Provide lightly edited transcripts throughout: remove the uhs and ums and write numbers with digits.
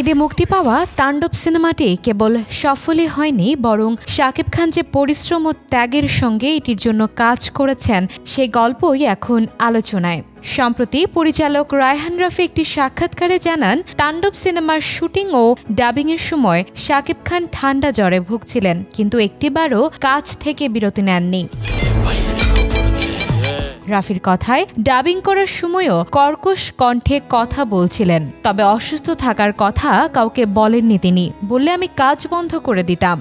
ঈদে মুক্তি পাওয়া তাণ্ডব সিনেমাটি কেবল সফলই হয়নি, বরং শাকিব খান যে পরিশ্রম ও ত্যাগের সঙ্গে এটির জন্য কাজ করেছেন সেই গল্পই এখন আলোচনায়। সম্প্রতি পরিচালক রায়হান রাফি একটি সাক্ষাৎকারে জানান, তাণ্ডব সিনেমার শুটিং ও ডাবিংয়ের সময় শাকিব খান ঠান্ডা জ্বরে ভুগছিলেন, কিন্তু একটিবারও কাজ থেকে বিরতি নেননি। রাফির কথায়, ডাবিং করার সময়ও কর্কশ কণ্ঠে কথা বলছিলেন, তবে অসুস্থ থাকার কথা কাউকে বলেননি তিনি। বললে আমি কাজ বন্ধ করে দিতাম।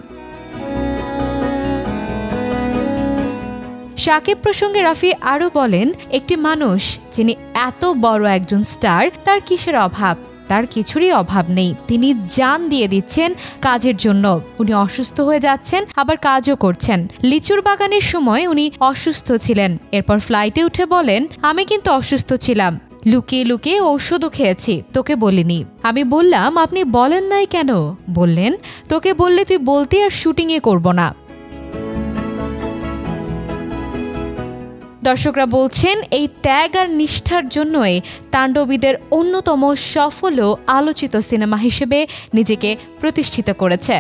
শাকিব প্রসঙ্গে রাফি আরও বলেন, একটি মানুষ যিনি এত বড় একজন স্টার, তার কিসের অভাব? তার কিছুরই অভাব নেই। তিনি জান দিয়ে দিচ্ছেন কাজের জন্য। উনি অসুস্থ হয়ে যাচ্ছেন, আবার কাজও করছেন। লিচুর বাগানের সময় উনি অসুস্থ ছিলেন, এরপর ফ্লাইটে উঠে বলেন, আমি কিন্তু অসুস্থ ছিলাম, লুকিয়ে লুকিয়ে ঔষধও খেয়েছি, তোকে বলিনি। আমি বললাম, আপনি বলেন নাই কেন? বললেন, তোকে বললে তুই বলতি আর শুটিংয়ে করব না। দর্শকরা বলছেন, এই ত্যাগ আর নিষ্ঠার জন্যই তাণ্ডবীদের অন্যতম সফল ও আলোচিত সিনেমা হিসেবে নিজেকে প্রতিষ্ঠিত করেছে।